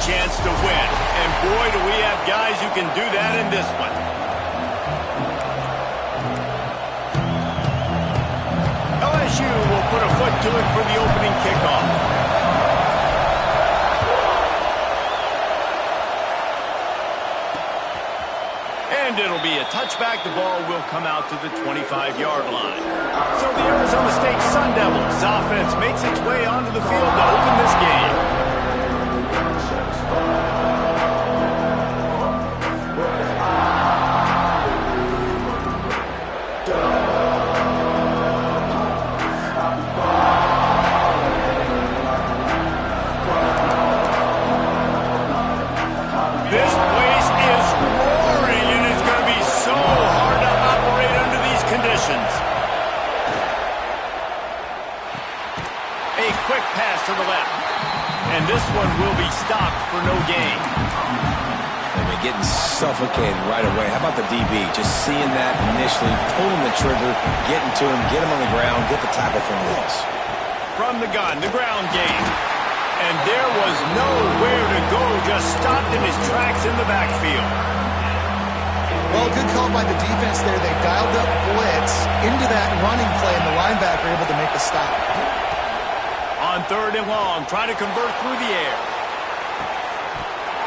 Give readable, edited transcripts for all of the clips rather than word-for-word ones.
chance to win. And boy, do we have guys who can do that in this one. LSU will put a foot to it for the opening kickoff. And it'll be a touchback. The ball will come out to the 25-yard line. So the Arizona State Sun Devils offense makes its way onto the field to open this game. This place is roaring, and it's going to be so hard to operate under these conditions. A quick pass to the left. And this one will be stopped for no gain. I mean, getting suffocated right away. How about the DB? Just seeing that initially, pulling the trigger, getting to him, get him on the ground, get the tackle from the loss. From the gun, the ground game. And there was nowhere to go, just stopped in his tracks in the backfield. Well, good call by the defense there. They dialed up blitz into that running play, and the linebacker able to make the stop. On 3rd and long, trying to convert through the air.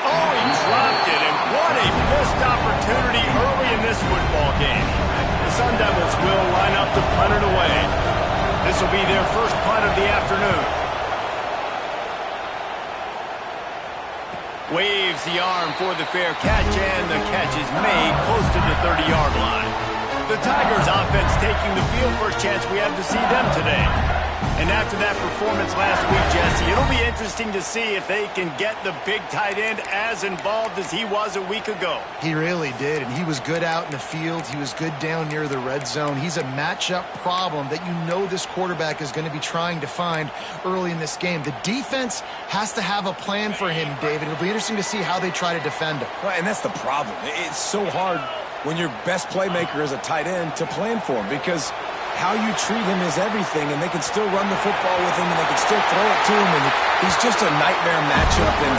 Oh, he dropped it, and what a missed opportunity early in this football game. The Sun Devils will line up to punt it away. This will be their first punt of the afternoon. Waves the arm for the fair catch, and the catch is made close to the 30-yard line. The Tigers offense taking the field. First chance we have to see them today. And after that performance last week, Jesse, it'll be interesting to see if they can get the big tight end as involved as he was a week ago. He really did, and he was good out in the field. He was good down near the red zone. He's a matchup problem that you know this quarterback is going to be trying to find early in this game. The defense has to have a plan for him, David. It'll be interesting to see how they try to defend him. Right, and that's the problem. It's so hard when your best playmaker is a tight end to plan for him, because how you treat him is everything, and they can still run the football with him, and they can still throw it to him, and he's just a nightmare matchup. And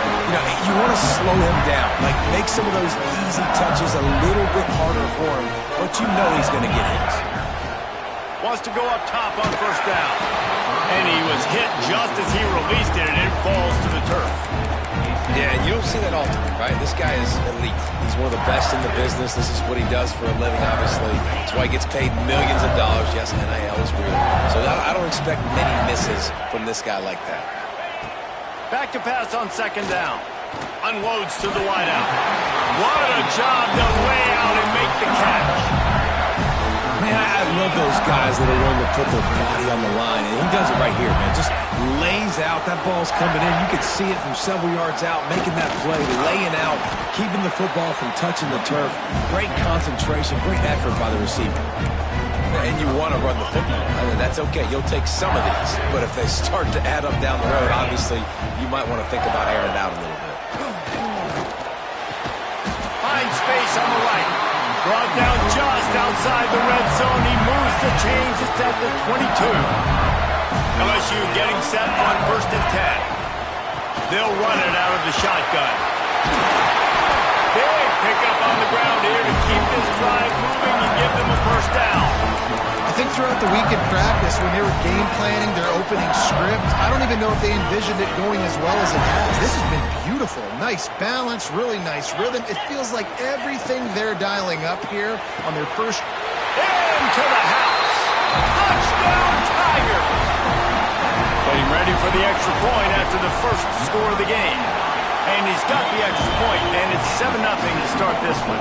you want to slow him down, like make some of those easy touches a little bit harder for him, but you know he's going to get hits. Wants to go up top on 1st down, and he was hit just as he released it, and it falls to the turf. Yeah, and you don't see that often, right? This guy is elite. He's one of the best in the business. This is what he does for a living, obviously. That's why he gets paid millions of dollars. Yes, NIL is real. So I don't expect many misses from this guy like that. Back to pass on 2nd down. Unloads to the wideout. What a job to lay out and make the catch. Man, I love those guys that are willing to put their body on the line, and he does it right here, man. Just lays out. That ball's coming in. You can see it from several yards out, making that play, laying out, keeping the football from touching the turf. Great concentration, great effort by the receiver. And you want to run the football. I mean, that's okay. You'll take some of these, but if they start to add up down the road, obviously, you might want to think about airing it out a little bit. Finds space on the right. Brought down just outside the red zone. He moves the chains. It's at the 22. LSU getting set on 1st and 10. They'll run it out of the shotgun. Big pickup on the ground here to keep this drive moving and give them a 1st down. I think throughout the week in practice, when they were game planning their opening script, I don't even know if they envisioned it going as well as it has. This has been beautiful. Nice balance, really nice rhythm. It feels like everything they're dialing up here on their first. Into the house. Touchdown, Tigers. Getting ready for the extra point after the first score of the game. And he's got the extra point, and it's 7-0 to start this one.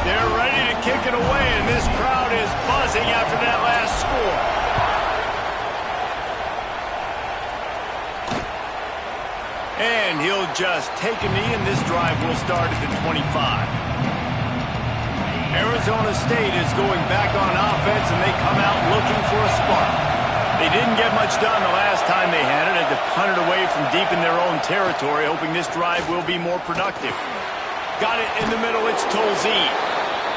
They're ready to kick it away, and this crowd is buzzing after that last score. And he'll just take a knee, and this drive will start at the 25. Arizona State is going back on offense, and they come out looking for a spark. They didn't get much done the last time they had it, and to punt it away from deep in their own territory, hoping this drive will be more productive. Got it in the middle, it's Tolzien.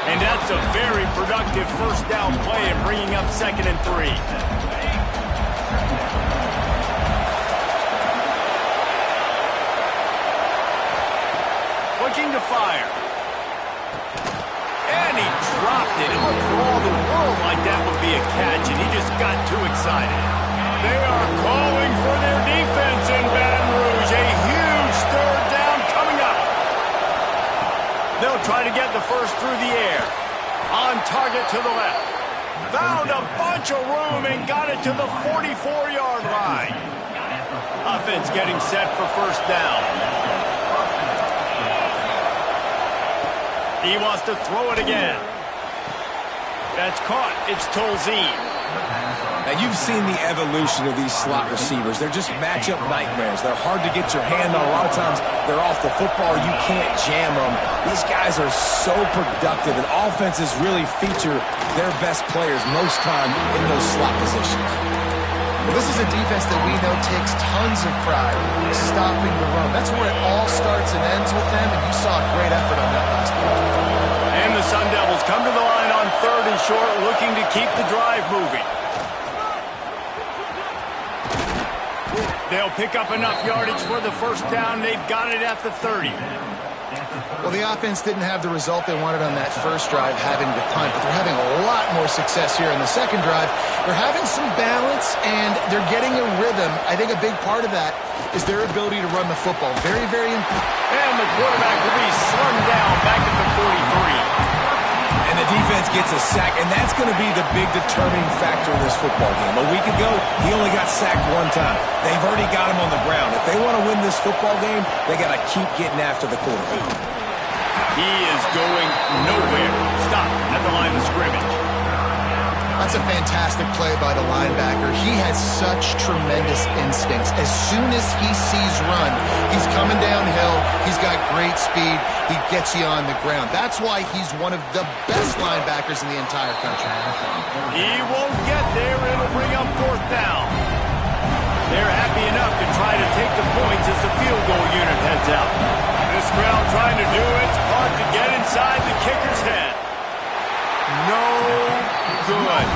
And that's a very productive 1st down play and bringing up 2nd and 3. looking to fire. And he dropped it. It looked for all the world like that would be a catch, and he just got too excited. They are calling for their defense in Baton Rouge. A huge third down coming up. They'll try to get the first through the air. On target to the left. Found a bunch of room and got it to the 44-yard line. Offense getting set for first down. He wants to throw it again. That's caught. It's Tolzien. Now, you've seen the evolution of these slot receivers. They're just matchup nightmares. They're hard to get your hand on. A lot of times, they're off the football. You can't jam them. These guys are so productive, and offenses really feature their best players most time in those slot positions. Well, this is a defense that we know takes tons of pride stopping the run. That's where it all starts and ends with them, and you saw a great effort on that last play. And the Sun Devils come to the line on 3rd and short, looking to keep the drive moving. They'll pick up enough yardage for the first down. They've got it at the 30. Well, the offense didn't have the result they wanted on that first drive, having to punt, but they're having a lot more success here in the second drive. They're having some balance, and they're getting a rhythm. I think a big part of that is their ability to run the football. Very, very important. And the quarterback will be slung down back at the 43. And the defense gets a sack, and that's going to be the big determining factor in this football game. A week ago, he only got sacked one time. They've already got him on the ground. If they want to win this football game, they got to keep getting after the quarterback. He is going nowhere. Stop at the line of scrimmage. That's a fantastic play by the linebacker. He has such tremendous instincts. As soon as he sees run, he's coming downhill. He's got great speed. He gets you on the ground. That's why he's one of the best linebackers in the entire country. He won't get there. It'll bring up 4th down. They're happy enough to try to take the points as the field goal unit heads out. This crowd trying to do its part to get inside the kicker's head. No good.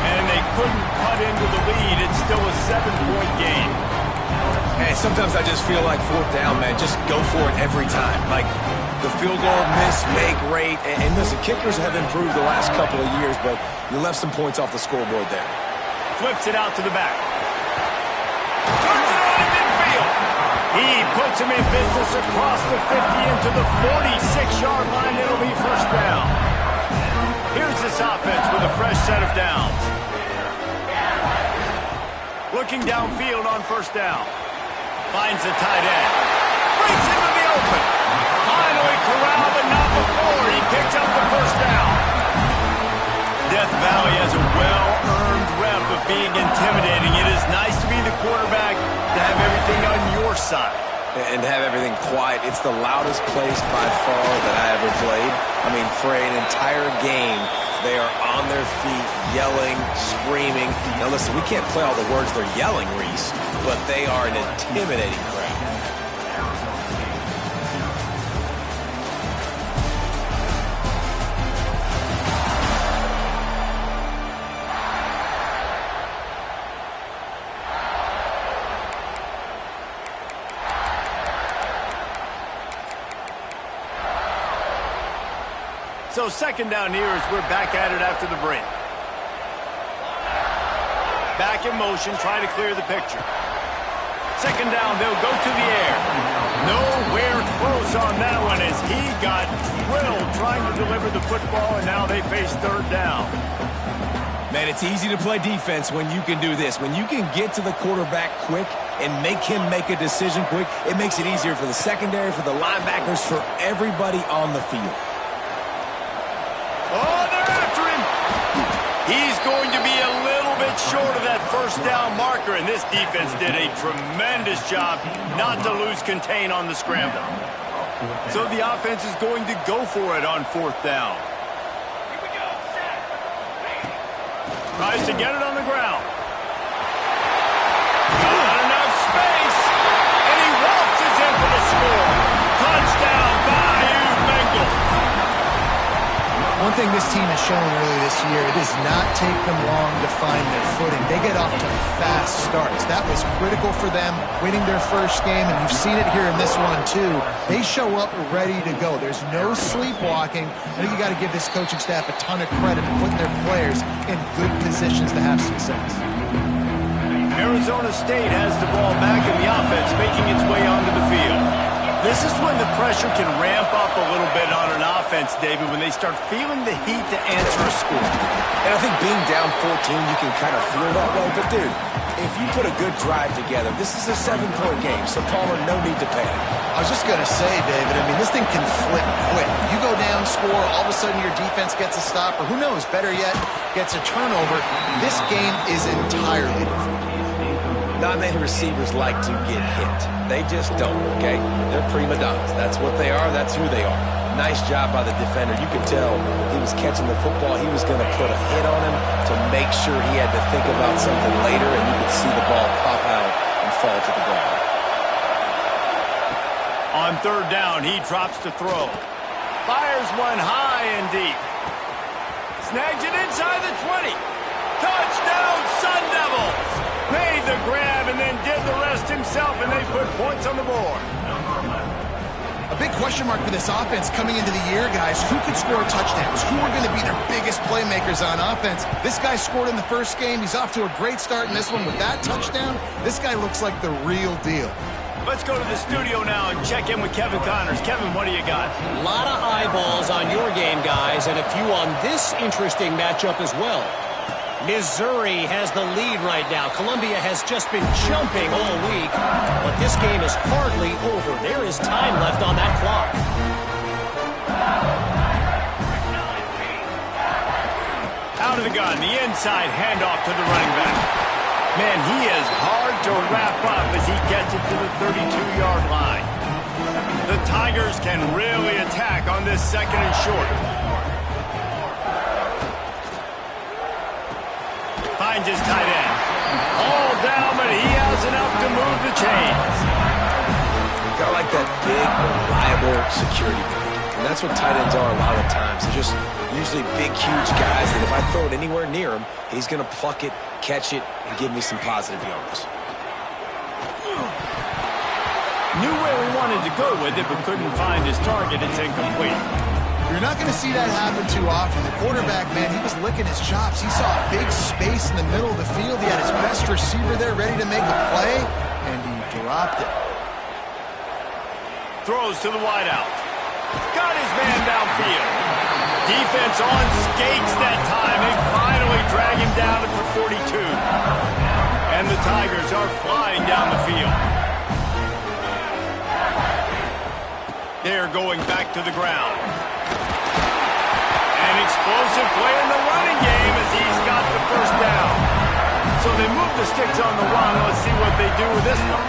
And they couldn't cut into the lead. It's still a 7-point game. And sometimes I just feel like 4th down, man. Just go for it every time. Like the field goal miss, make rate. And listen, kickers have improved the last couple of years, but you left some points off the scoreboard there. Flips it out to the back. Turns it on in midfield. He puts him in business across the 50 into the 46-yard line. It'll be first down. Here's this offense with a fresh set of downs. Looking downfield on first down. Finds the tight end. Breaks into the open. Finally corralled, but not before. He picks up the first down. Death Valley has a well-earned rep of being intimidating. It is nice to be the quarterback, to have everything on your side. And have everything quiet. It's the loudest place by far that I ever played. I mean, for an entire game, they are on their feet, yelling, screaming. Now listen, we can't play all the words they're yelling, Reese, but they are an intimidating crowd. So second down here as we're back at it after the break. Back in motion, try to clear the picture. Second down, they'll go to the air. Nowhere close on that one as he got drilled trying to deliver the football, and now they face third down. Man, it's easy to play defense when you can do this. When you can get to the quarterback quick and make him make a decision quick, it makes it easier for the secondary, for the linebackers, for everybody on the field. Oh, they're after him. He's going to be a little bit short of that first down marker, and this defense did a tremendous job not to lose contain on the scramble. So the offense is going to go for it on fourth down. Tries to get it on the ground. Got enough space, and he waltzes in for the score. Touchdown, Bayou Bengals. One thing thing this team has shown early this year, it does not take them long to find their footing. They get off to fast starts. That was critical for them, winning their first game, and you've seen it here in this one too. They show up ready to go. There's no sleepwalking. I think you got to give this coaching staff a ton of credit for putting their players in good positions to have success. Arizona State has the ball back in the offense, making its way onto the field. This is when the pressure can ramp up a little bit on an offense, David, when they start feeling the heat to answer a score. And I think being down 14, you can kind of feel that way. But, dude, if you put a good drive together, this is a 7-point game, so, Palmer, no need to panic. I was just going to say, David, I mean, this thing can flip quick. You go down, score, all of a sudden your defense gets a stop, or who knows, better yet, gets a turnover. This game is entirely different. Not many receivers like to get hit. They just don't, okay? They're prima donnas. That's what they are. That's who they are. Nice job by the defender. You could tell he was catching the football. He was going to put a hit on him to make sure he had to think about something later, and you could see the ball pop out and fall to the ground. On third down, he drops to throw. Fires one high and deep. Snags it inside the 20. Touchdown, Sun Devils! Made the grab and then did the rest himself, and they put points on the board. A big question mark for this offense coming into the year, guys. Who could score touchdowns? Who are going to be their biggest playmakers on offense? This guy scored in the first game. He's off to a great start in this one with that touchdown. This guy looks like the real deal. Let's go to the studio now and check in with Kevin Connors. Kevin, what do you got? A lot of eyeballs on your game, guys, and a few on this interesting matchup as well. Missouri has the lead right now. Columbia has just been jumping all week, but this game is hardly over. There is time left on that clock. Out of the gun, the inside handoff to the running back. Man, he is hard to wrap up as he gets it to the 32-yard line. The Tigers can really attack on this second and short. Finds his tight end. All down, but he has enough to move the chains. Got like that big, reliable security blanket. And that's what tight ends are a lot of times. They're just usually big, huge guys that if I throw it anywhere near him, he's going to pluck it, catch it, and give me some positive yards. Knew where he wanted to go with it, but couldn't find his target. It's incomplete. You're not going to see that happen too often. The quarterback, man, he was licking his chops. He saw a big space in the middle of the field. He had his best receiver there ready to make a play, and he dropped it. Throws to the wideout. Got his man downfield. Defense on skates that time. They finally drag him down at the 42. And the Tigers are flying down the field. They're going back to the ground. An explosive play in the running game as he's got the first down. So they move the sticks on the run. Let's see what they do with this one.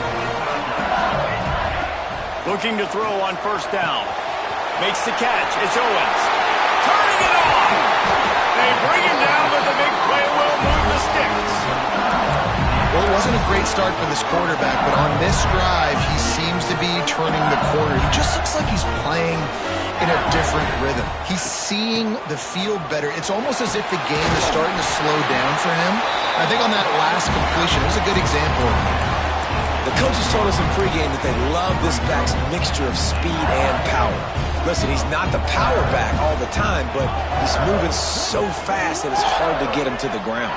Looking to throw on first down. Makes the catch. It's Owens. Turning it on. They bring him down, but the big play will move the sticks. Well, it wasn't a great start for this quarterback, but on this drive, he seems to be turning the corner. He just looks like he's playing in a different rhythm. He's seeing the field better. It's almost as if the game is starting to slow down for him. I think on that last completion, it was a good example of that. The coaches told us in pregame that they love this back's mixture of speed and power. Listen, he's not the power back all the time, but he's moving so fast that it's hard to get him to the ground.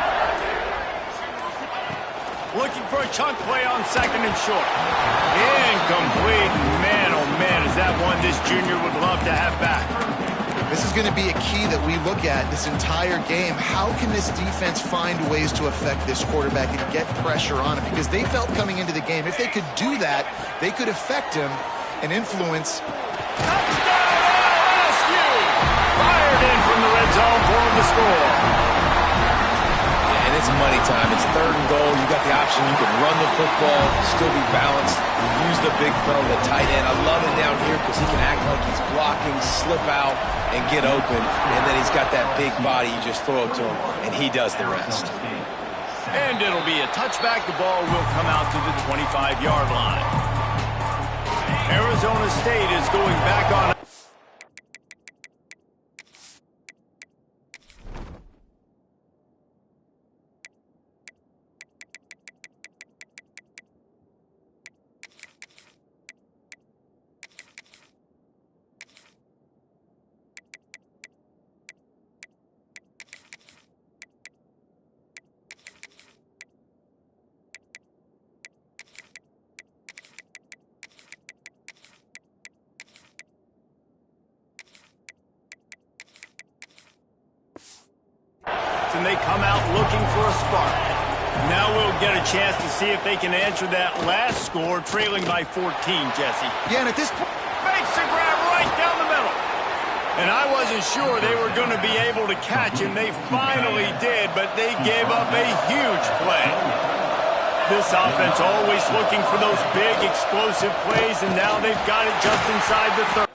Looking for a chunk play on second and short. Incomplete. Man, oh man, is that one this junior would love to have back. This is going to be a key that we look at this entire game. How can this defense find ways to affect this quarterback and get pressure on him? Because they felt coming into the game, if they could do that, they could affect him and influence. Touchdown, LSU! Fired in from the red zone for the score. And it's money time. It's third and goal. You got the option. You can run the football, still be balanced, use the big fella, the tight end. I love it down here because he can act like he's blocking, slip out, and get open. And then he's got that big body. You just throw it to him, and he does the rest. And it'll be a touchback. The ball will come out to the 25-yard line. Arizona State is going back on. and they come out looking for a spark. Now we'll get a chance to see if they can answer that last score, trailing by 14, Jesse. Yeah, and at this point, Makes the grab right down the middle. And I wasn't sure they were going to be able to catch him. They finally did, but they gave up a huge play. This offense always looking for those big, explosive plays, and now they've got it just inside the 30.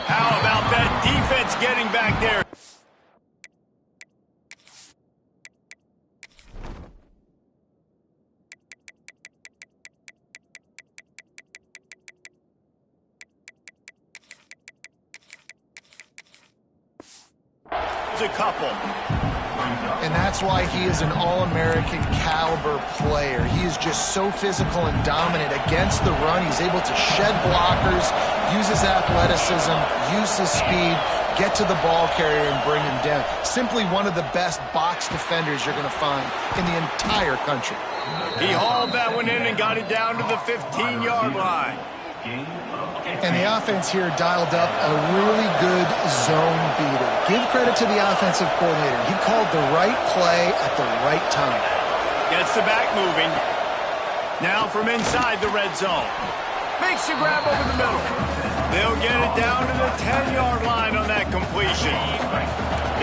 How about that defense getting back there? A couple. and that's why he is an All-American caliber player. He is just so physical and dominant against the run. He's able to shed blockers, use his athleticism, use his speed, get to the ball carrier and bring him down. Simply one of the best box defenders you're going to find in the entire country. He hauled that one in and got it down to the 15-yard line. And the offense here dialed up a really good zone beater. Give credit to the offensive coordinator. He called the right play at the right time. Gets the back moving. Now from inside the red zone. Makes the grab over the middle. They'll get it down to the 10-yard line on that completion.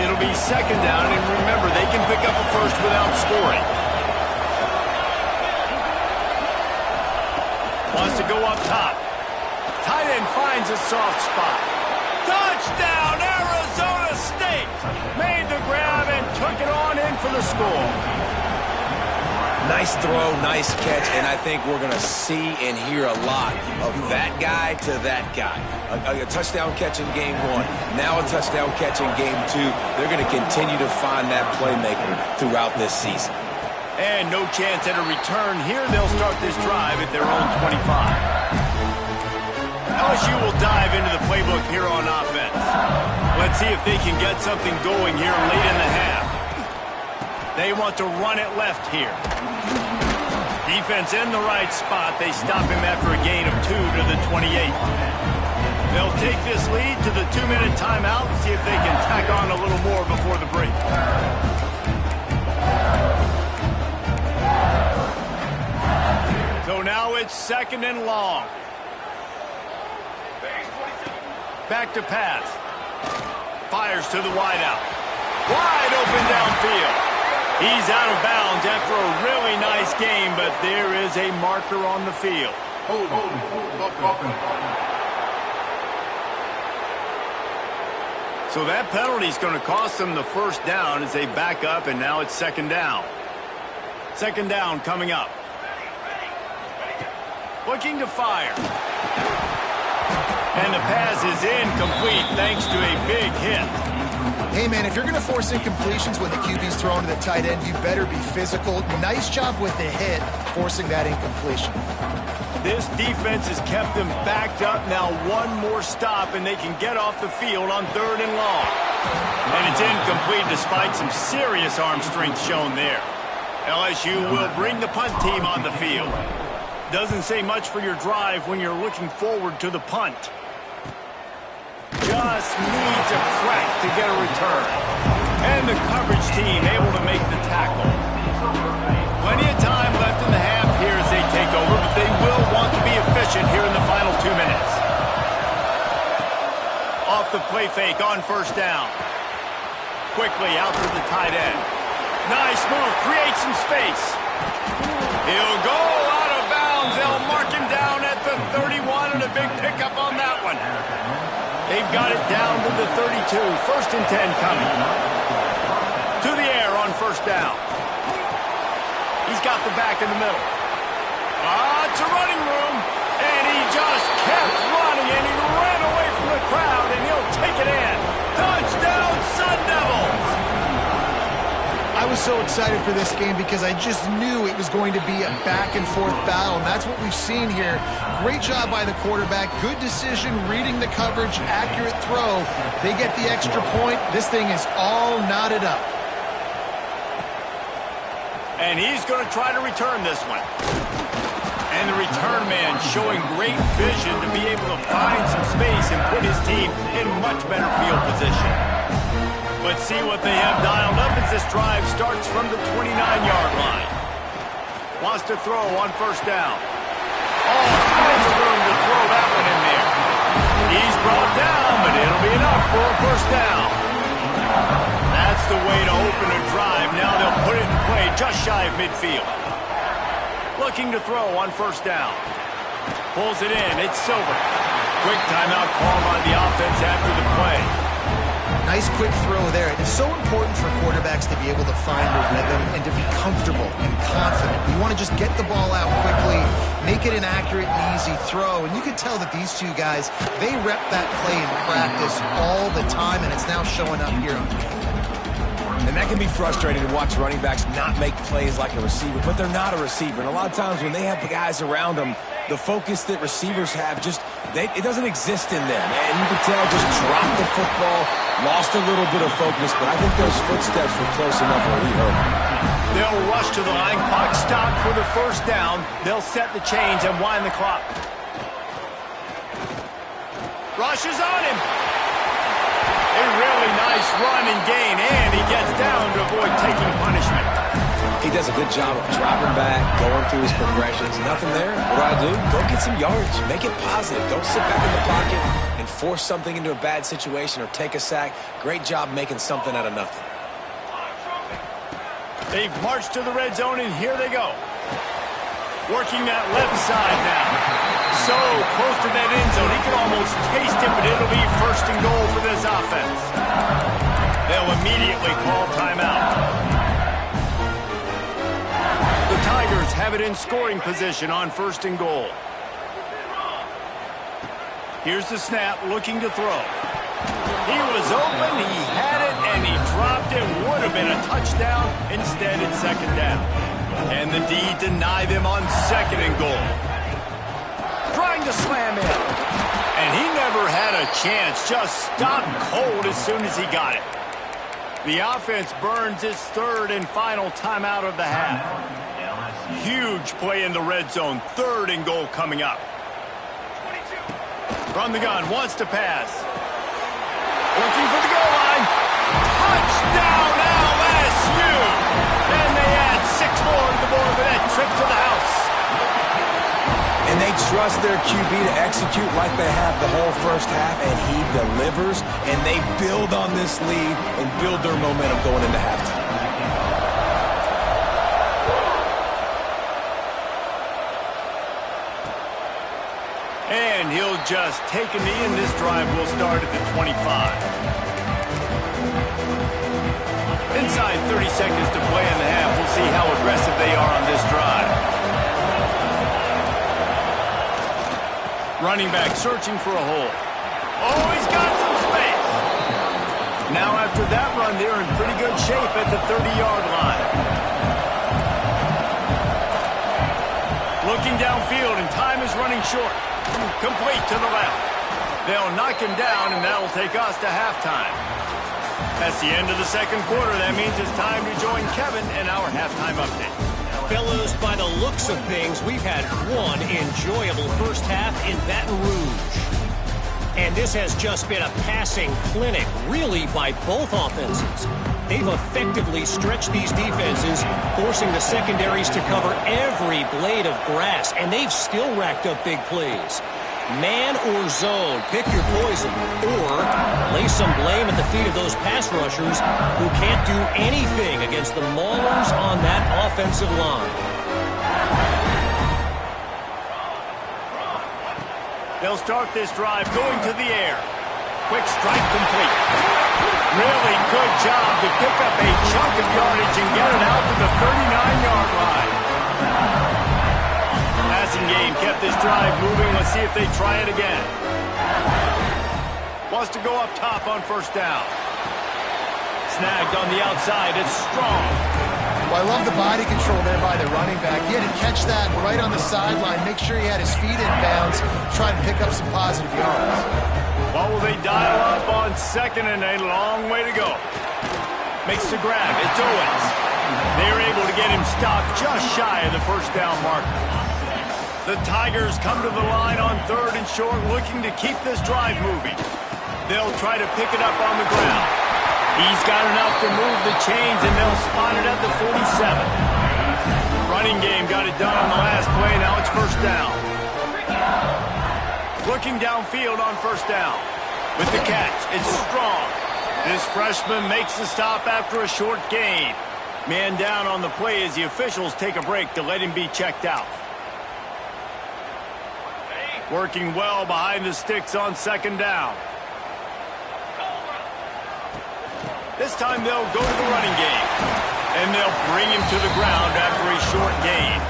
It'll be second down, and remember, they can pick up a first without scoring. Wants to go up top. Tight end finds a soft spot. Touchdown, Arizona State! Made the grab and took it on in for the score. Nice throw, nice catch, and I think we're going to see and hear a lot of that guy to that guy. A touchdown catch in game one, now a touchdown catch in game two. They're going to continue to find that playmaker throughout this season. And no chance at a return here. They'll start this drive at their own 25. LSU will dive into the playbook here on offense. Let's see if they can get something going here late in the half. They want to run it left here. Defense in the right spot. They stop him after a gain of 2 to the 28. They'll take this lead to the 2-minute timeout and see if they can tack on a little more before the break. So now it's second and long. Back to pass. Fires to the wideout. Wide open downfield. He's out of bounds after a really nice game, but there is a marker on the field. So that penalty is going to cost them the first down as they back up, and now it's second down. Second down coming up. Looking to fire. And the pass is incomplete thanks to a big hit. Hey, man, if you're going to force incompletions when the QB's thrown to the tight end, you better be physical. Nice job with the hit, forcing that incompletion. This defense has kept them backed up. Now one more stop, and they can get off the field on 3rd and long. And it's incomplete despite some serious arm strength shown there. LSU will bring the punt team on the field. Doesn't say much for your drive when you're looking forward to the punt. Just needs a crack to get a return. And the coverage team able to make the tackle. Plenty of time left in the half here as they take over, but they will want to be efficient here in the final 2 minutes. Off the play fake on first down. Quickly out to the tight end. Nice move, creates some space. He'll go out of bounds. They'll mark him down at the 31 and a big pickup on that one. They've got it down to the 32. 1st and 10 coming. To the air on first down. He's got the back in the middle. It's a running room. And he just kept running, and he ran away from the crowd, and he'll take it in. Touchdown, Sun Devils! I was so excited for this game because I just knew it was going to be a back-and-forth battle, and that's what we've seen here. Great job by the quarterback. Good decision, reading the coverage, accurate throw. They get the extra point. This thing is all knotted up. And he's going to try to return this one. And the return man showing great vision to be able to find some space and put his team in much better field position. Let's see what they have dialed up as this drive starts from the 29-yard line. Wants to throw on first down. Finds room to throw that one in there. He's brought down, but it'll be enough for a first down. That's the way to open a drive. Now they'll put it in play just shy of midfield. Looking to throw on first down. Pulls it in. It's Silver. Quick timeout called on the offense after the play. Nice quick throw there. It's so important for quarterbacks to be able to find their rhythm and to be comfortable and confident. You want to just get the ball out quickly, make it an accurate and easy throw. And you can tell that these two guys, they rep that play in practice all the time, and it's now showing up here on the field. And that can be frustrating to watch running backs not make plays like a receiver, but they're not a receiver. And a lot of times when they have guys around them, the focus that receivers have it doesn't exist in them. And you can tell just dropped the football, lost a little bit of focus, but I think those footsteps were close enough where he hurt him. They'll rush to the line, clock stopped for the first down. They'll set the chains and wind the clock. Rushes on him. A really nice run and gain, and he gets down to avoid taking punishment. He does a good job of dropping back, going through his progressions. Nothing there. What do? Go get some yards. Make it positive. Don't sit back in the pocket and force something into a bad situation or take a sack. Great job making something out of nothing. They've marched to the red zone, and here they go. Working that left side now. So close to that end zone, he can almost taste it, but it'll be 1st and goal for this offense. They'll immediately call timeout. The Tigers have it in scoring position on 1st and goal. Here's the snap, looking to throw. He was open, he had it, and he dropped it. Would have been a touchdown. Instead, it's 2nd down. And the D deny them on 2nd and goal. Trying to slam in. And he never had a chance. Just stopped cold as soon as he got it. The offense burns its 3rd and final timeout of the half. Huge play in the red zone. 3rd and goal coming up. From the gun, wants to pass. Looking for the goal line. Touchdown LSU! And they add 6 more to the board with that trip to the house. And they trust their QB to execute like they have the whole first half, and he delivers, and they build on this lead and build their momentum going into halftime. And he'll just take a knee, and this drive will start at the 25. Inside 30 seconds to play in the half. We'll see how aggressive they are on this drive. Running back searching for a hole. Oh, he's got some space. Now after that run, they're in pretty good shape at the 30-yard line. Looking downfield, and time is running short. Complete to the left. They'll knock him down, and that'll take us to halftime. That's the end of the second quarter. That means it's time to join Kevin in our halftime update. Fellas, by the looks of things, we've had one enjoyable first half in Baton Rouge. And this has just been a passing clinic, really, by both offenses. They've effectively stretched these defenses, forcing the secondaries to cover every blade of grass, and they've still racked up big plays. Man or zone, pick your poison, or lay some blame at the feet of those pass rushers who can't do anything against the maulers on that offensive line. They'll start this drive going to the air. Quick strike complete. Really good job to pick up a chunk of yardage and get it out to the 39-yard line. Passing game kept this drive moving. Let's see if they try it again. Wants to go up top on first down. Snagged on the outside. It's Strong. Well, I love the body control there by the running back. He had to catch that right on the sideline, make sure he had his feet in bounds, try to pick up some positive yards. What will they dial up on second and a long way to go? Makes the grab. It's Owens. They're able to get him stopped just shy of the first down marker. The Tigers come to the line on third and short, looking to keep this drive moving. They'll try to pick it up on the ground. He's got enough to move the chains, and they'll spot it at the 47. Running game got it done on the last play. Now it's first down. Looking downfield on first down. With the catch, it's Strong. This freshman makes the stop after a short gain. Man down on the play as the officials take a break to let him be checked out. Working well behind the sticks on second down. This time they'll go to the running game. And they'll bring him to the ground after a short gain.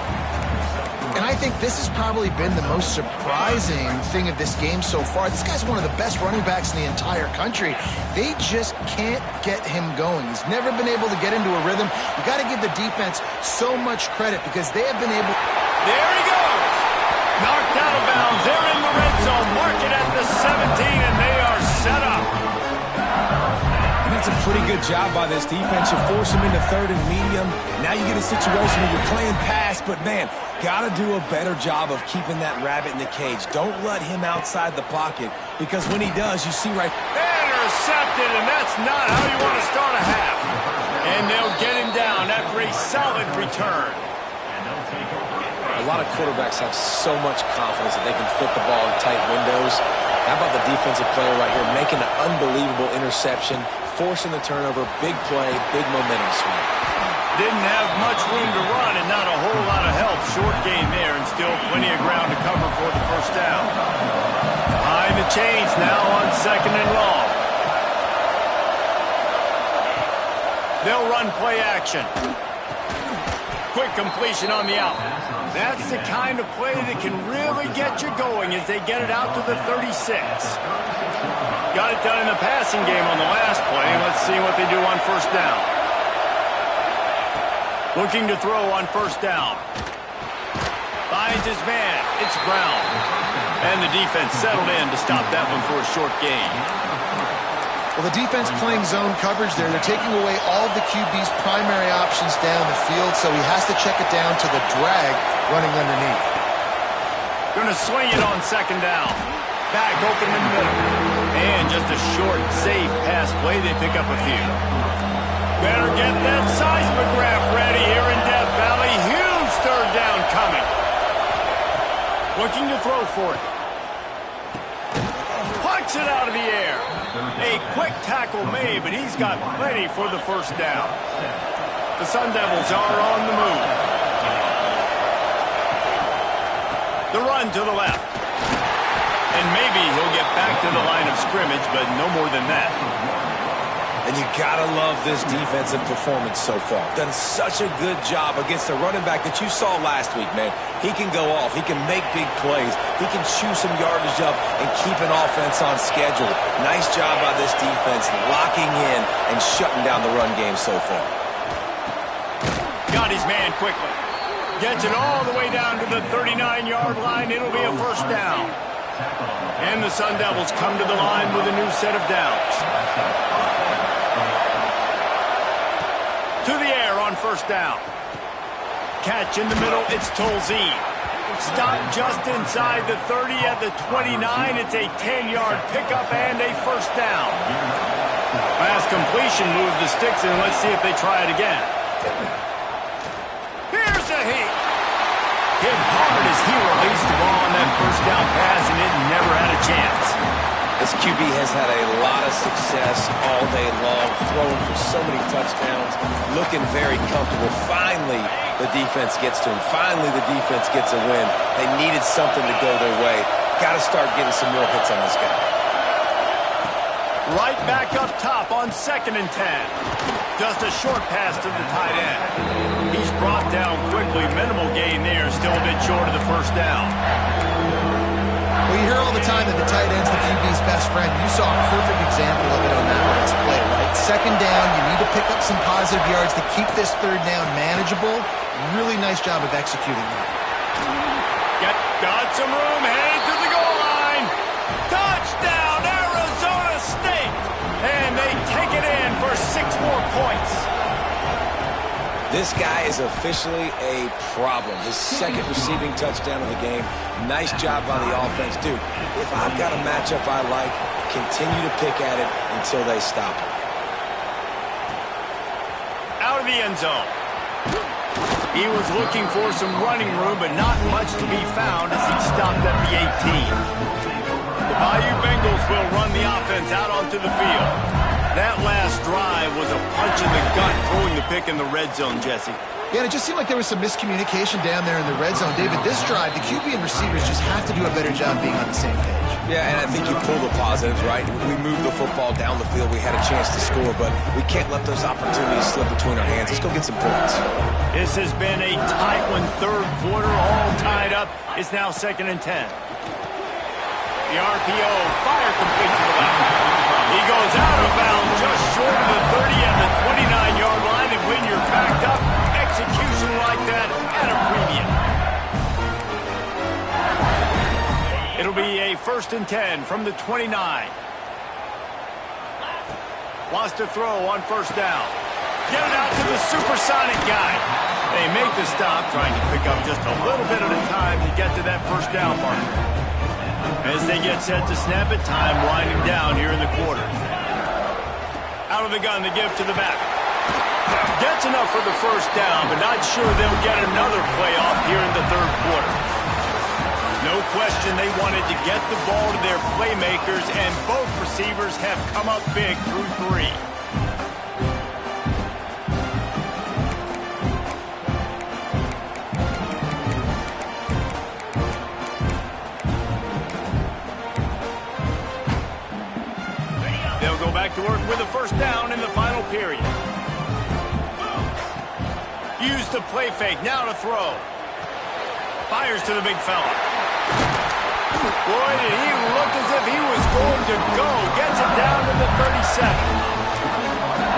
And I think this has probably been the most surprising thing of this game so far. This guy's one of the best running backs in the entire country. They just can't get him going. He's never been able to get into a rhythm. You got to give the defense so much credit because they have been able... There he goes! Knocked out of bounds. They're in the red zone. Mark it at the 17, and they are set up. That's a pretty good job by this defense. You force him into third and medium. Now you get a situation where you're playing pass, but man, got to do a better job of keeping that rabbit in the cage. Don't let him outside the pocket, because when he does, you see right... Intercepted, and that's not how you want to start a half. And they'll get him down after a solid return. A lot of quarterbacks have so much confidence that they can fit the ball in tight windows. How about the defensive player right here making an unbelievable interception, forcing the turnover, big play, big momentum swing. Didn't have much room to run and not a whole lot of help. Short gain there and still plenty of ground to cover for the first down. Behind the chains now on second and long. They'll run play action. Quick completion on the out. That's the kind of play that can really get you going as they get it out to the 36. Got it done in the passing game on the last play. Let's see what they do on first down. Looking to throw on first down. Finds his man. It's Brown. And the defense settled in to stop that one for a short gain. Well, the defense playing zone coverage there. They're taking away all of the QB's primary options down the field, so he has to check it down to the drag running underneath. Going to swing it on second down. Back open in the middle. And just a short, safe pass play. They pick up a few. Better get that seismograph ready here in Death Valley. Huge third down coming. Looking to throw for it. Punts it out of the air. A quick tackle made, but he's got plenty for the first down. The Sun Devils are on the move. The run to the left. And maybe he'll get back to the line of scrimmage, but no more than that. And you gotta love this defensive performance so far. Done such a good job against the running back that you saw last week, man. He can go off. He can make big plays. He can chew some yardage up and keep an offense on schedule. Nice job by this defense locking in and shutting down the run game so far. Got his man quickly. Gets it all the way down to the 39-yard line. It'll be a first down. And the Sun Devils come to the line with a new set of downs. To the air on first down. Catch in the middle, it's Tolzien. Stop just inside the 30 at the 29. It's a 10-yard pickup and a first down. Last completion moved the sticks in. Let's see if they try it again. Here's a hit. Hit hard as he released the ball on that first down pass, and it never had a chance. This QB has had a lot of success all day long, throwing for so many touchdowns, looking very comfortable. Finally, the defense gets to him. Finally, the defense gets a win. They needed something to go their way. Got to start getting some more hits on this guy. Right back up top on 2nd and 10. Just a short pass to the tight end. He's brought down quickly. Minimal gain there. Still a bit short of the first down. Well, you hear all the time that the tight end's the QB's best friend. You saw a perfect example of it on that last play, right? 2nd down, you need to pick up some positive yards to keep this 3rd down manageable. Really nice job of executing that. Got some room, headed to the goal line. Touchdown, Arizona State! And they take it in for 6 more points. This guy is officially a problem. His 2nd receiving touchdown of the game. Nice job by the offense. Dude, if I've got a matchup I like, continue to pick at it until they stop it. Out of the end zone. He was looking for some running room, but not much to be found as he stopped at the 18. The Bayou Bengals will run the offense out onto the field. That last drive was a punch in the gut, throwing the pick in the red zone, Jesse. Yeah, and it just seemed like there was some miscommunication down there in the red zone. David, this drive, the QB and receivers just have to do a better job being on the same page. Yeah, and I think you pull the positives, right? We moved the football down the field. We had a chance to score, but we can't let those opportunities slip between our hands. Let's go get some points. This has been a tight one, 3rd quarter, all tied up. It's now 2nd and 10. The RPO, fire complete to the left. He goes out of bounds just short of the 30 and the 29-yard line, and when you're backed up, execution like that at a premium. It'll be a 1st and 10 from the 29. Wants to throw on first down. Get it out to the supersonic guy. They make the stop, trying to pick up just a little bit at a time to get to that first down marker. As they get set to snap it, time winding down here in the quarter. Out of the gun, the give to the back. Gets enough for the first down, but not sure they'll get another playoff here in the 3rd quarter. No question they wanted to get the ball to their playmakers, and both receivers have come up big through 3. Back to work with a first down in the final period. Use the play fake, now to throw. Fires to the big fella. Boy, did he look as if he was going to go. Gets it down to the 37.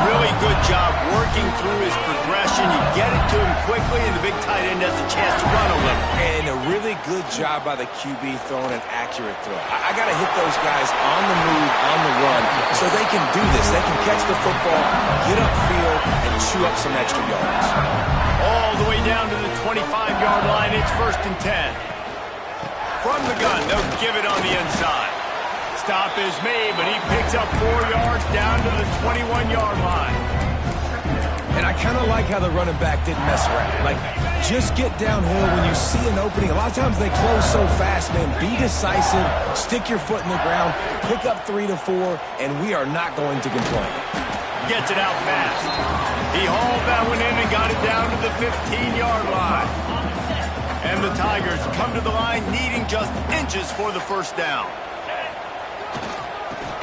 Really good job working through his progression. You get it to him quickly, and the big tight end has a chance to run a little. And a really good job by the QB throwing an accurate throw. I got to hit those guys on the move, on the run, so they can do this. They can catch the football, get upfield, and chew up some extra yards. All the way down to the 25-yard line. It's 1st and 10. From the gun, they'll give it on the inside. Stop is made, but he picks up 4 yards down to the 21-yard line. And And I kind of like how the running back didn't mess around. Like, just get downhill when you see an opening. A lot of times they close so fast, man. Be decisive, stick your foot in the ground, pick up 3 to 4, and we are not going to complain. Gets it out fast. He hauled that one in and got it down to the 15-yard line. And the Tigers come to the line needing just inches for the first down.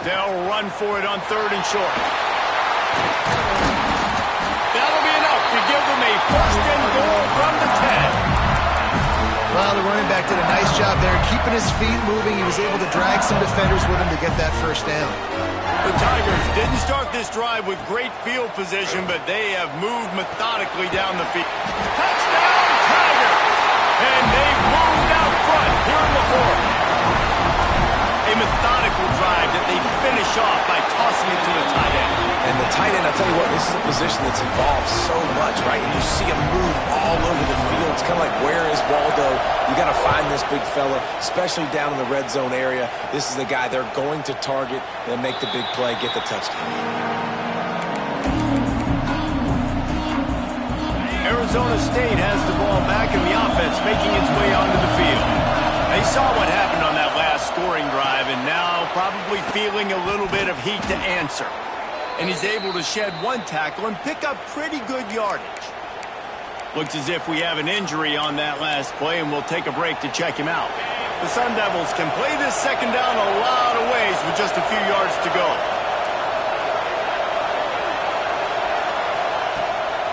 They'll run for it on 3rd and short. That'll be enough to give them a 1st and goal from the 10. Well, the running back did a nice job there, keeping his feet moving. He was able to drag some defenders with him to get that 1st down. The Tigers didn't start this drive with great field position, but they have moved methodically down the field. Touchdown, Tigers! And they've moved out front here in the 4th. A methodical drive that they finish off by tossing it to the tight end. And the tight end, I'll tell you what, this is a position that's evolved so much, right? And you see him move all over the field. It's kind of like, where is Waldo? You got to find this big fella, especially down in the red zone area. This is the guy they're going to target and make the big play, get the touchdown. Arizona State has the ball back, and the offense making its way onto the field. They saw what happened on that last scoring drive, and now probably feeling a little bit of heat to answer. And he's able to shed 1 tackle and pick up pretty good yardage. Looks as if we have an injury on that last play, and we'll take a break to check him out. The Sun Devils can play this 2nd down a lot of ways with just a few yards to go.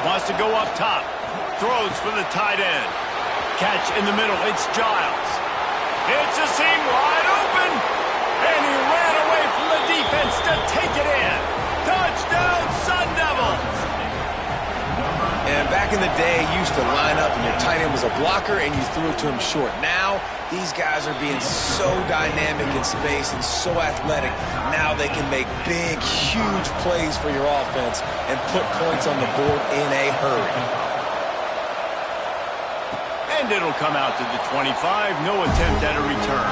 Wants to go up top. Throws for the tight end. Catch in the middle. It's Giles. It's a seam wide open. And he ran away from the defense to take it in. Touchdown, Sun Devils. And back in the day, you used to line up and your tight end was a blocker and you threw it to him short. Now, these guys are being so dynamic in space and so athletic. Now they can make big, huge plays for your offense and put points on the board in a hurry. And it'll come out to the 25. No attempt at a return.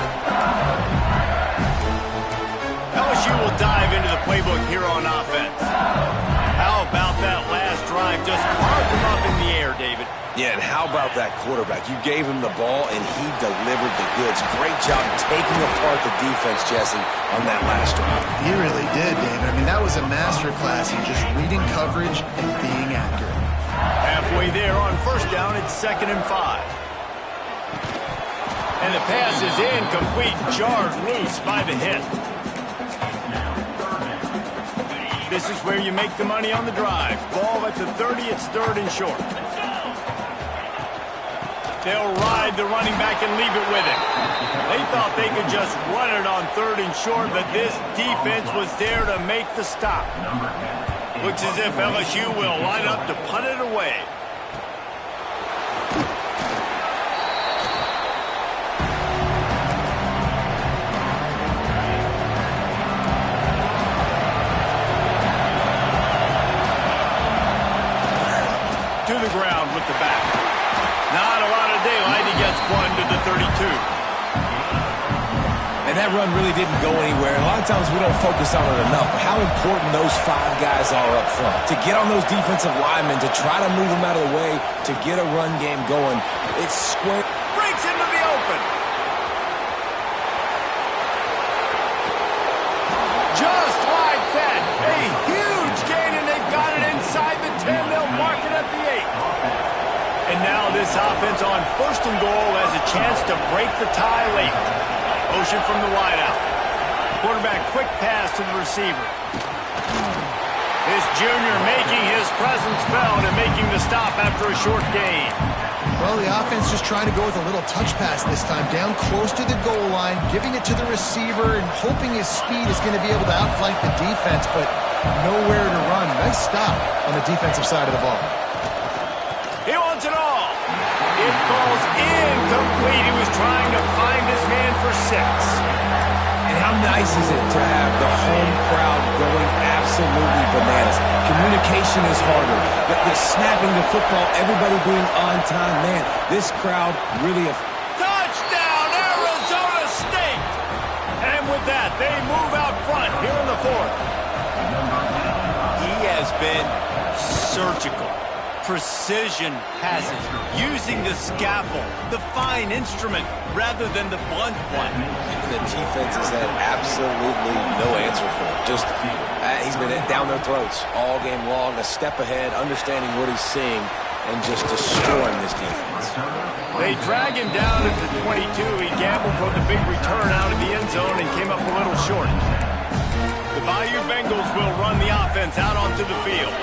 LSU will dive into the playbook here on offense. How about that last drive? Just carved him up in the air, David. Yeah, and how about that quarterback? You gave him the ball, and he delivered the goods. Great job taking apart the defense, Jesse, on that last drive. He really did, David. I mean, that was a masterclass in just reading coverage and being accurate. Halfway there on 1st down, it's 2nd and 5. And the pass is incomplete, jarred loose by the hit. This is where you make the money on the drive. Ball at the 30, it's 3rd and short. They'll ride the running back and leave it with him. They thought they could just run it on 3rd and short, but this defense was there to make the stop. Looks as if LSU will line up to punt it away. To the ground with the back. Not a lot of daylight. He gets 1 to the 32. And that run really didn't go anywhere. And a lot of times we don't focus on it enough. But how important those 5 guys are up front. To get on those defensive linemen, to try to move them out of the way, to get a run game going. It's square. Breaks into the open. Just like that. A huge gain, and they've got it inside the 10. They'll mark it at the 8. And now this offense on 1st and goal has a chance to break the tie late. Motion from the wideout. Quarterback quick pass to the receiver. This junior making his presence felt and making the stop after a short gain. Well, the offense just trying to go with a little touch pass this time, down close to the goal line, giving it to the receiver and hoping his speed is going to be able to outflank the defense, but nowhere to run. Nice stop on the defensive side of the ball. He wants it all. It falls incomplete. He was trying to find his man for 6. And how nice is it to have the home crowd going absolutely bananas? Communication is harder. The snapping the football, everybody being on time. Man, this crowd really... Touchdown, Arizona State! And with that, they move out front here in the 4th. He has been surgical. Precision passes, using the scalpel, the fine instrument, rather than the blunt one. And the defense has had absolutely no answer for it. Just, he's been down their throats all game long, a step ahead, understanding what he's seeing, and just destroying this defense. They drag him down at the 22. He gambled for the big return out of the end zone and came up a little short. The Bayou Bengals will run the offense out onto the field.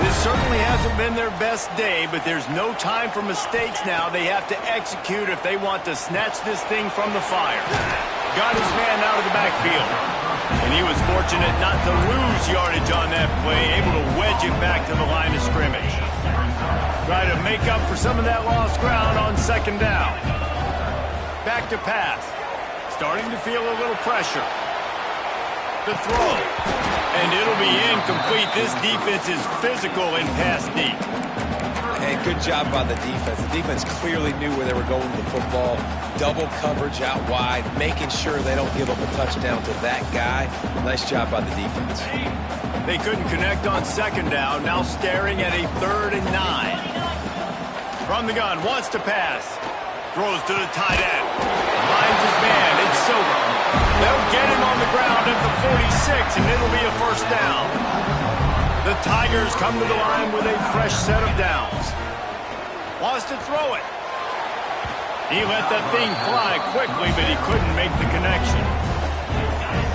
This certainly hasn't been their best day, but there's no time for mistakes now. They have to execute if they want to snatch this thing from the fire. Got his man out of the backfield. And he was fortunate not to lose yardage on that play, able to wedge it back to the line of scrimmage. Try to make up for some of that lost ground on second down. Back to pass. Starting to feel a little pressure. The throw. And it'll be incomplete. This defense is physical in pass deep. Hey, good job by the defense. The defense clearly knew where they were going with the football. Double coverage out wide, making sure they don't give up a touchdown to that guy. Nice job by the defense. They couldn't connect on second down. Now staring at a 3rd and 9. From the gun, wants to pass. Throws to the tight end. Finds his man. It's Silver. They'll get him on the ground at the 46, and it'll be a first down. The Tigers come to the line with a fresh set of downs. Wants to throw it. He let that thing fly quickly, but he couldn't make the connection.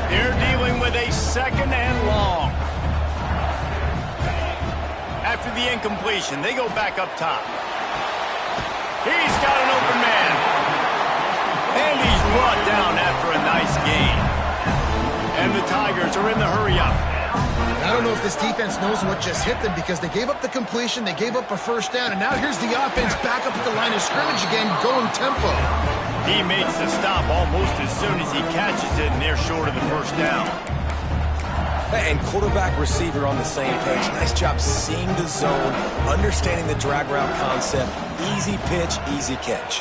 They're dealing with a 2nd and long. After the incompletion, they go back up top. He's got an open man. And he's brought down after a nice gain. And the Tigers are in the hurry-up. I don't know if this defense knows what just hit them because they gave up the completion, they gave up a first down, and now here's the offense back up at the line of scrimmage again, going tempo. He makes the stop almost as soon as he catches it, and they're short of the first down. And quarterback receiver on the same page. Nice job seeing the zone, understanding the drag route concept. Easy pitch, easy catch.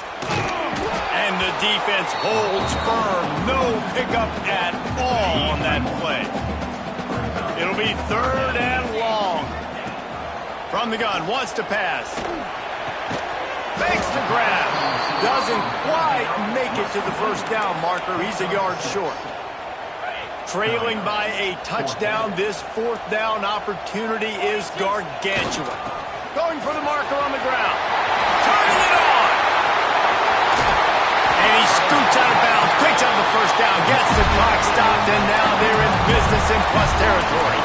And the defense holds firm. No pickup at all on that play. It'll be 3rd and long. From the gun, wants to pass. Makes the grab. Doesn't quite make it to the first down marker. He's a yard short. Trailing by a touchdown, this 4th down opportunity is gargantuan. Going for the marker on the ground. Turning it on. And he scoots out of bounds, picks up the first down, gets the clock stopped, and now they're in business in plus territory.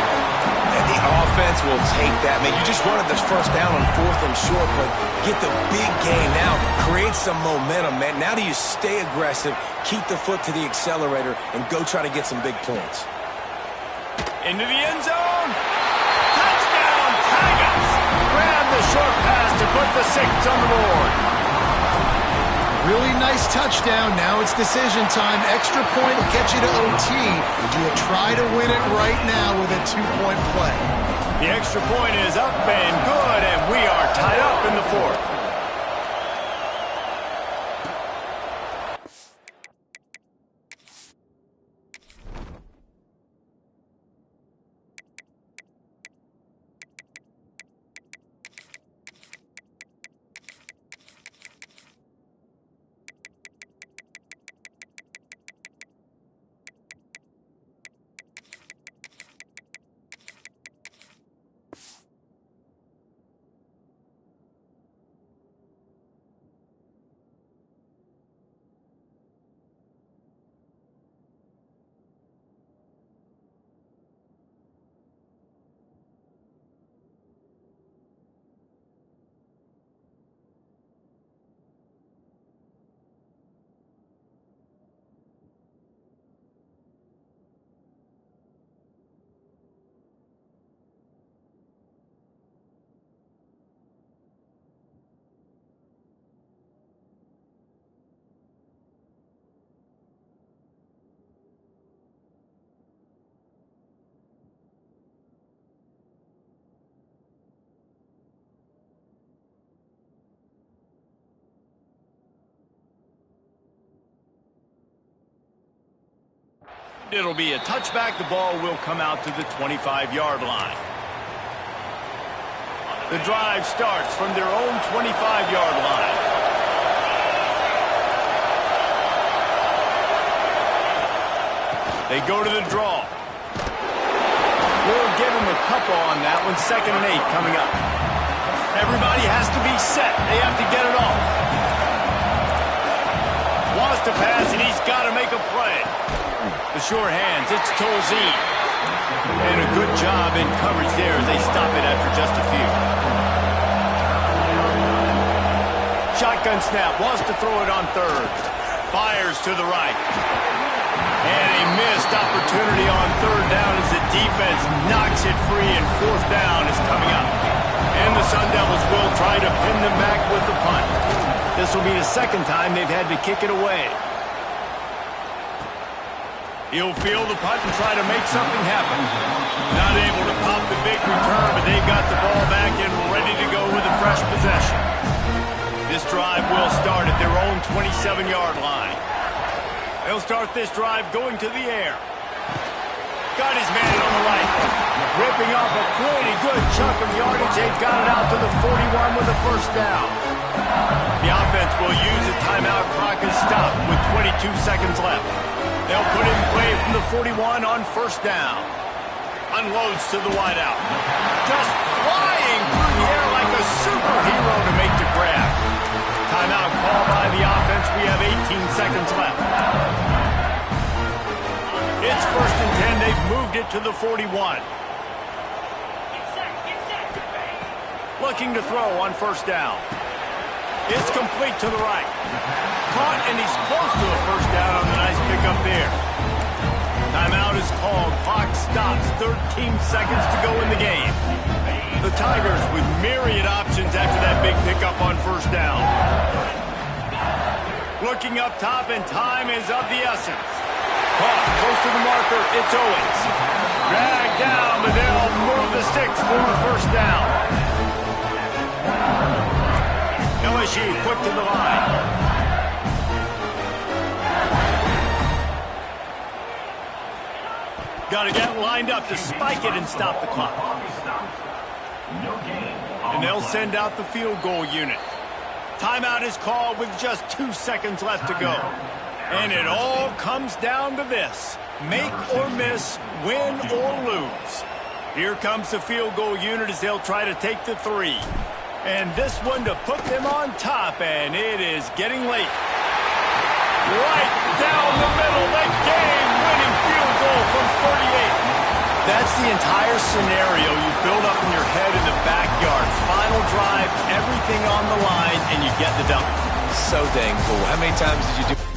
And the offense will take that. Man, you just wanted this first down on 4th and short, but get the big gain now. Create some momentum, man. Now do you stay aggressive, keep the foot to the accelerator, and go try to get some big points. Into the end zone. Touchdown, Tigers. Grab the short pass to put the 6 on the board. Really nice touchdown. Now it's decision time. Extra point will get you to OT. Do you try to win it right now with a 2-point play? The extra point is up and good, and we are tied up in the 4th. It'll be a touchback. The ball will come out to the 25-yard line. The drive starts from their own 25-yard line. They go to the draw. We'll give him a couple on that one. 2nd and 8 coming up. Everybody has to be set. They have to get it off. Wants to pass, and he's got to make a play. The short hands, it's Tolzien. And a good job in coverage there as they stop it after just a few. Shotgun snap, wants to throw it on 3rd. Fires to the right. And a missed opportunity on 3rd down as the defense knocks it free, and 4th down is coming up. And the Sun Devils will try to pin them back with the punt. This will be the 2nd time they've had to kick it away. He'll field the punt and try to make something happen. Not able to pop the big return, but they've got the ball back and ready to go with a fresh possession. This drive will start at their own 27-yard line. They'll start this drive going to the air. Got his man on the right. Ripping off a pretty good chunk of yardage. They've got it out to the 41 with a 1st down. The offense will use a timeout. Clock is stopped with 22 seconds left. They'll put in play from the 41 on 1st down. Unloads to the wideout. Just flying through the air like a superhero to make the grab. Timeout call by the offense. We have 18 seconds left. It's 1st and 10. They've moved it to the 41. Looking to throw on 1st down. It's complete to the right. Caught, and he's close to a 1st down on the nice pickup there. Timeout is called. Clock stops. 13 seconds to go in the game. The Tigers with myriad options after that big pickup on 1st down. Looking up top, and time is of the essence. Caught close to the marker. It's Owens. Dragged down, but they'll move the sticks for a 1st down. LSU quick to the line. Got to get lined up to spike it and stop the clock. And they'll send out the field goal unit. Timeout is called with just 2 seconds left to go. And it all comes down to this. Make or miss, win or lose. Here comes the field goal unit as they'll try to take the 3. And this one to put them on top, and it is getting late. Right down the middle, the game-winning field goal from 48. That's the entire scenario you build up in your head in the backyard. Final drive, everything on the line, and you get the dunk. So dang cool. How many times did you do